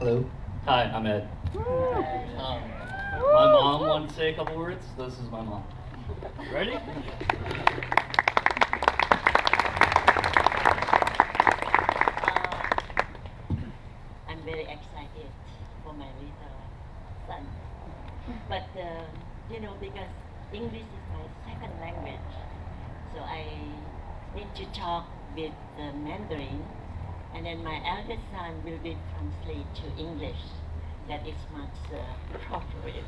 Hello. Hi, I'm Ed. My mom wanted to say a couple words. This is my mom. Ready? I'm very excited for my little son. But, because English is my second language, so I need to talk with the Mandarin, and then my eldest son will be translate to English. That is much appropriate.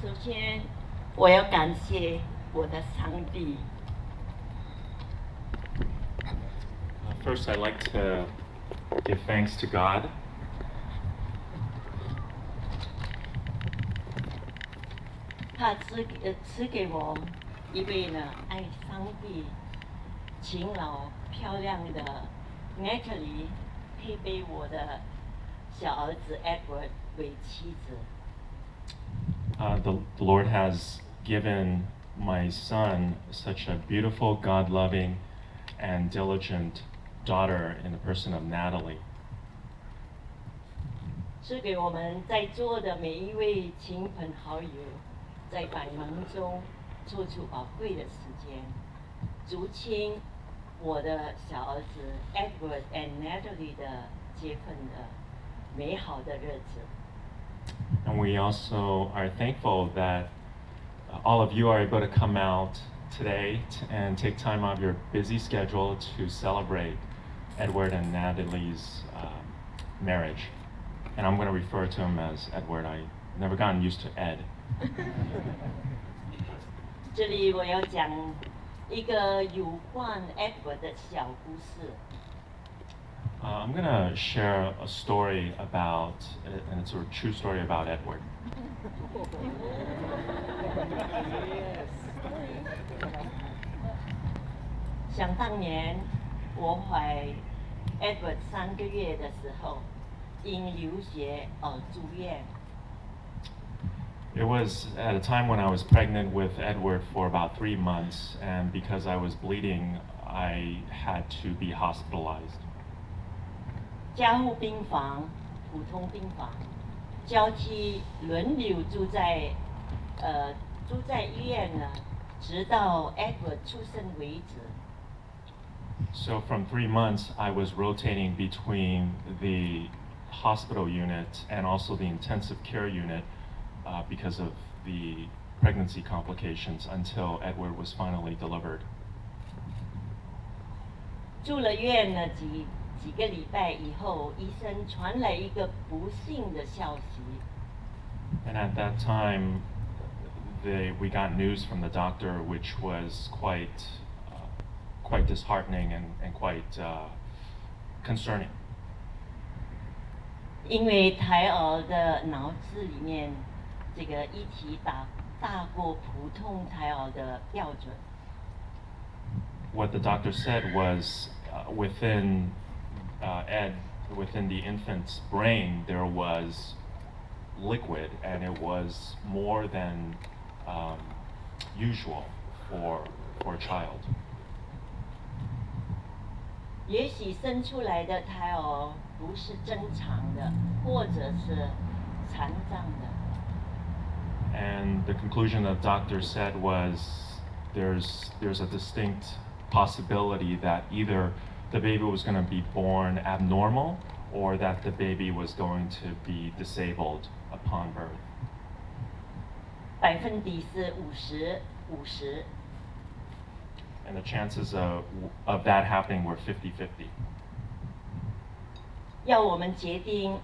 首先，我要感谢我的上帝。First, I'd like to give thanks to God. 他赐给我一位呢爱上帝、勤劳、漂亮的 Natalie 配备我的小儿子 Edward 为妻子。The Lord has given my son such a beautiful, God-loving, and diligent daughter in the person of Natalie. 赐给我们在座的每一位亲朋好友，在百忙中抽出宝贵的时间，烛清我的小儿子 Edward and Natalie 的结婚的美好的日子。And we also are thankful that all of you are able to come out today and take time out of your busy schedule to celebrate Edward and Natalie's marriage. And I'm going to refer to him as Edward. I've never gotten used to Ed. 这里我要讲一个有关 Edward 的小故事。I'm going to share a story about, and it's a true story about Edward. 想当年我怀 Edward 3个月的时候，因流血而住院。It was at a time when I was pregnant with Edward for about 3 months, and because I was bleeding, I had to be hospitalized. 加护病房、普通病房，交替轮流住在医院呢，直到 Edward 出生为止。So from 3 months, I was rotating between the hospital unit and also the intensive care unit because of the pregnancy complications until Edward was finally delivered. 住了院呢几个礼拜以后，医生传来一个不幸的消息。And at that time, we got news from the doctor, which was quite disheartening and quite concerning. 因为胎儿的脑子里面这个液体大过普通胎儿的标准。What the doctor said was within the infant's brain, there was liquid, and it was more than usual for a child. 也许生出来的胎儿不是正常的，或者是残障的。And the conclusion the doctor said was there's a distinct possibility that either the baby was going to be born abnormal or that the baby was going to be disabled upon birth. 50%是50%。And the chances of that happening were 50-50. 要我们决定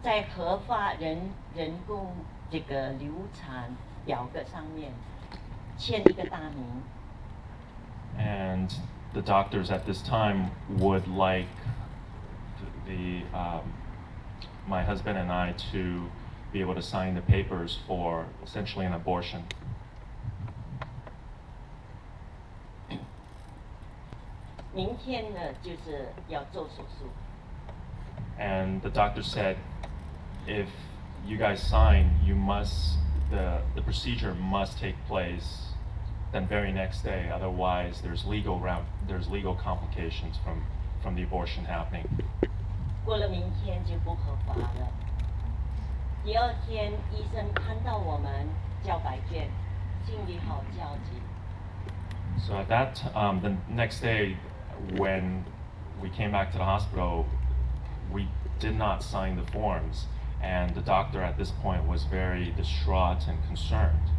在合法人工这个流产表格上面签一个大名。And the doctors at this time would like my husband and I to be able to sign the papers for essentially an abortion. 明天呢，就是要做手术。And the doctor said, if you guys sign, the procedure must take place then very next day. Otherwise, there's legal complications from the abortion happening. 过了明天就不合法了。第二天，医生看到我们交白卷，心里好焦急。So at that, the next day, when we came back to the hospital, we did not sign the forms, and the doctor at this point was very distraught and concerned.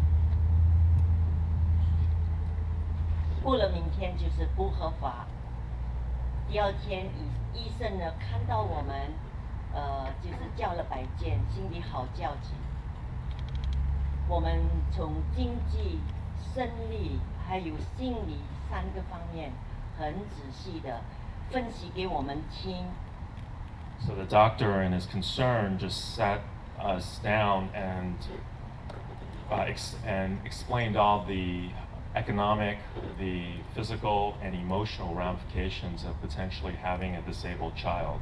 过了明天就是不合法。第二天，医生呢看到我们，就是交了白卷，心里好焦急。我们从经济、生理还有心理3个方面，很仔细的分析给我们听。So the doctor, in his concern, just sat us down and explained all the economic, the physical, and emotional ramifications of potentially having a disabled child.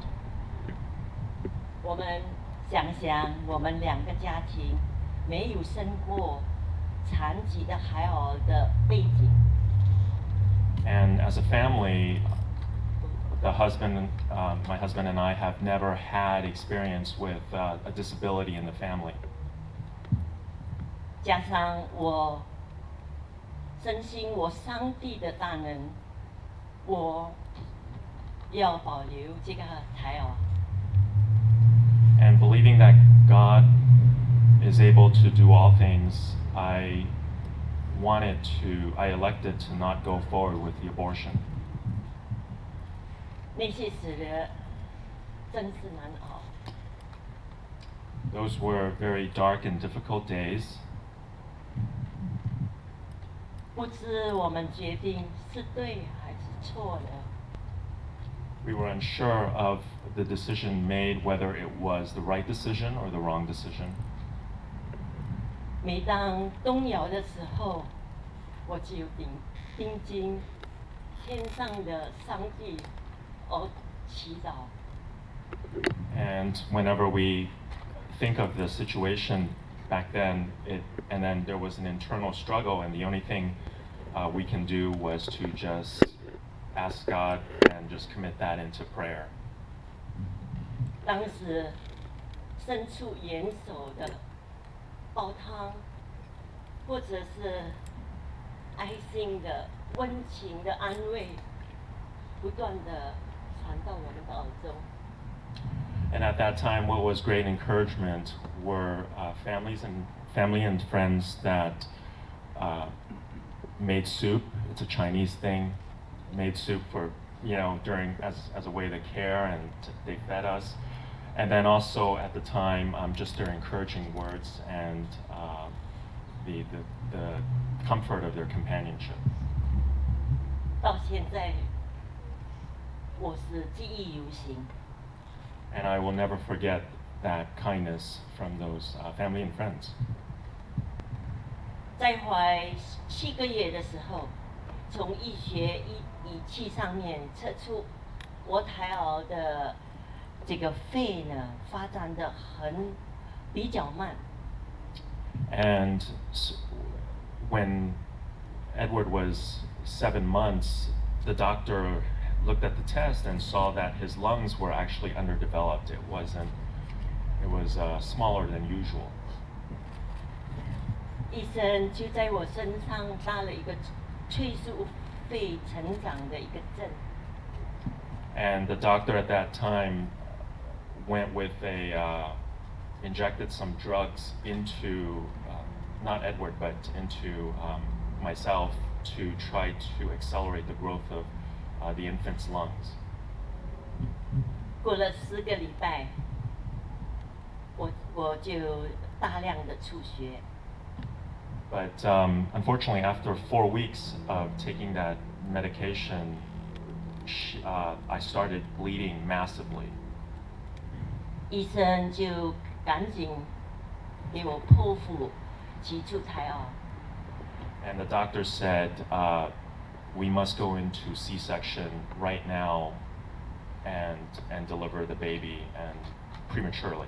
我们想想，我们2个家庭没有生过残疾的孩儿的背景。And as a family, my husband and I have never had experience with a disability in the family. 加上我深信我上帝的大能，我要保留这个孩儿。And believing that God is able to do all things, I elected to not go forward with the abortion. 那些时日真是难熬。Those were very dark and difficult days. 不知我们决定是对还是错的。We were unsure of the decision made, whether it was the right decision or the wrong decision. 每当动摇的时候，我就定睛天上的上帝而祈祷。And whenever we think of the situation back then, and then there was an internal struggle, and the only thing we can do was to just ask God and just commit that into prayer. 当时伸出援手的煲汤，或者是爱心的、温情的安慰，不断的传到我们的耳中。And at that time, what was great encouragement were family and friends that made soup. It's a Chinese thing. Made soup for during as a way to care, and they fed us. And then also at the time, just their encouraging words and the comfort of their companionship. 到现在，我是记忆犹新。And I will never forget that kindness from those family and friends. 在怀7个月的时候，从医学仪器上面测出我胎儿的这个肺呢发展的比较慢。And when Edward was 7 months, the doctor looked at the test and saw that his lungs were actually underdeveloped. It was smaller than usual. 医生就在我身上打了一个催促肺成长的一个针。And the doctor at that time went with injected some drugs into, not Edward, but into myself to try to accelerate the growth of the infant's lungs. 过了10个礼拜，我就大量的出血。But unfortunately, after 4 weeks of taking that medication, I started bleeding massively. 医生就赶紧给我剖腹取出胎儿。And the doctor said, we must go into C-section right now and deliver the baby and prematurely.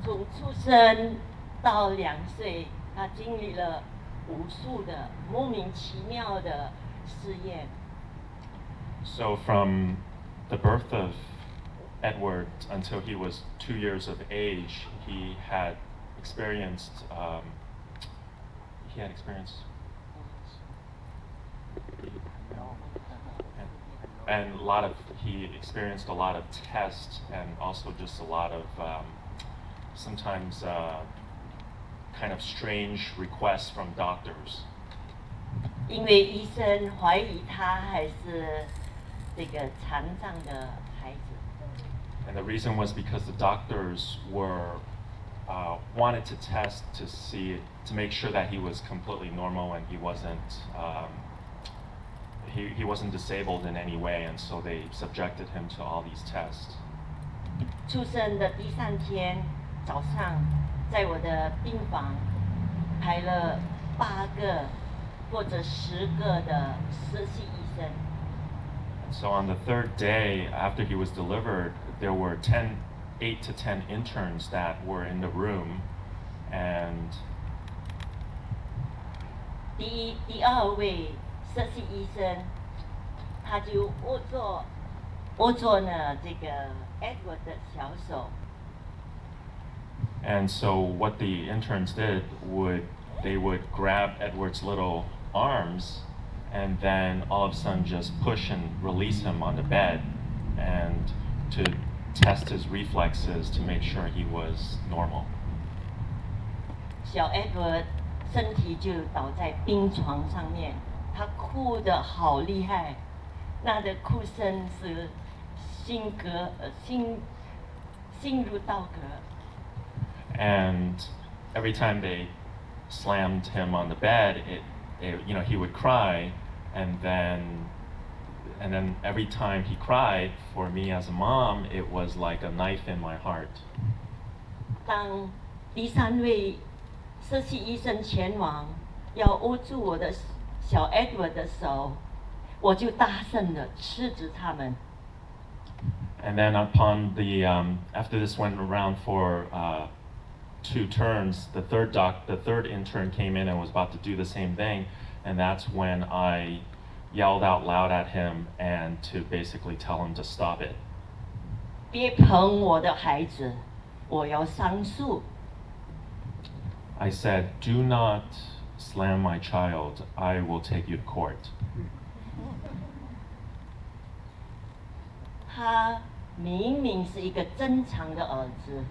从出生到2岁，他经历了无数的莫名其妙的试验。So from the birth of Edward until he was 2 years of age, he had experienced and he experienced a lot of tests and also just a lot of sometimes kind of strange requests from doctors. 因为医生怀疑他还是这个残障的孩子。And the reason was because the doctors were wanted to test to make sure that he was completely normal and he wasn't disabled in any way, and so they subjected him to all these tests. 出生的第3天早上，在我的病房排了8个或者10个的实习医生。So on the 3rd day after he was delivered, there were 8 to 10 interns that were in the room, and 第2位实习医生，他就握住呢这个 Edward 的小手。And so what the interns did they would grab Edward's little arms and then all of a sudden just push and release him on the bed and to test his reflexes to make sure he was normal. 小 Edward 身体就倒在病床上面，他哭得好厉害，那的哭声是心如刀割。And every time they slammed him on the bed, he would cry, and then every time he cried, for me as a mom, it was like a knife in my heart. 当第3位实习医生前往，要握住我的小 Edward 的手，我就大声地斥责他们。And then after this went around for 2 turns, the third intern came in and was about to do the same thing, and that's when I yelled out loud at him and to basically tell him to stop it. 别碰我的孩子，我要上诉。I said, "Do not slam my child. I will take you to court." 他明明是一个正常的儿子，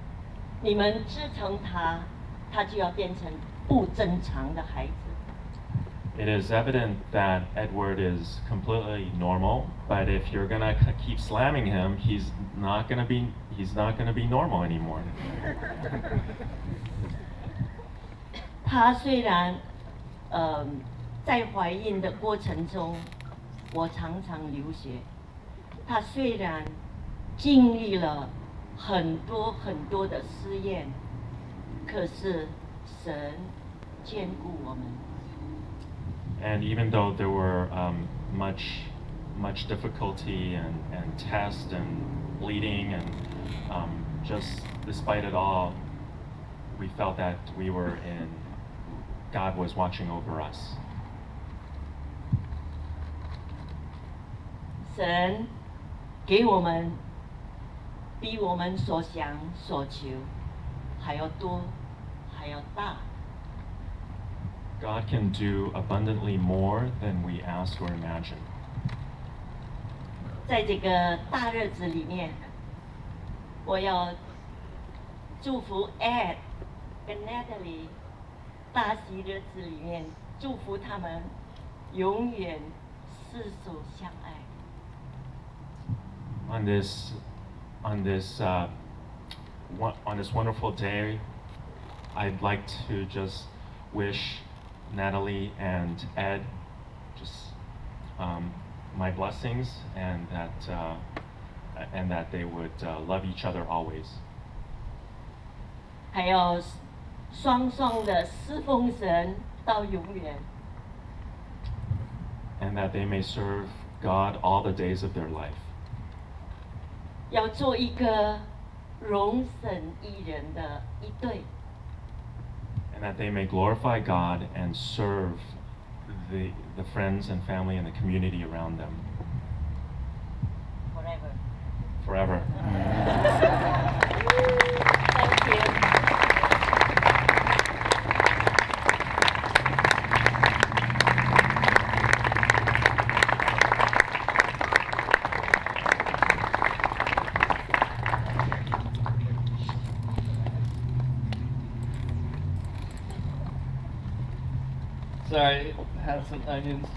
你们支撑他，他就要变成不正常的孩子。It is evident that Edward is completely normal, but if you're gonna keep slamming him, he's not gonna be normal anymore. 他虽然，在怀孕的过程中，我常常流血。他虽然经历了很多的试验，可是神眷顾我们。And even though there were much difficulty and tests and bleeding and just despite it all, we felt that God was watching over us. 神给我们比我们所想所求还要多，还要大。God can do abundantly more than we ask or imagine. 在这个大日子里面，我要祝福 Ed 跟 Natalie 大喜日子里面，祝福他们永远厮守相爱。On this wonderful day, I'd like to just wish Natalie and Ed just my blessings, and that they would love each other always. 还要双双的侍奉神到永远。And that they may serve God all the days of their life. 要做一个荣神益人的一对。And that they may glorify God and serve the friends and family and the community around them Forever. forever. Thank you. Sorry, had some onions.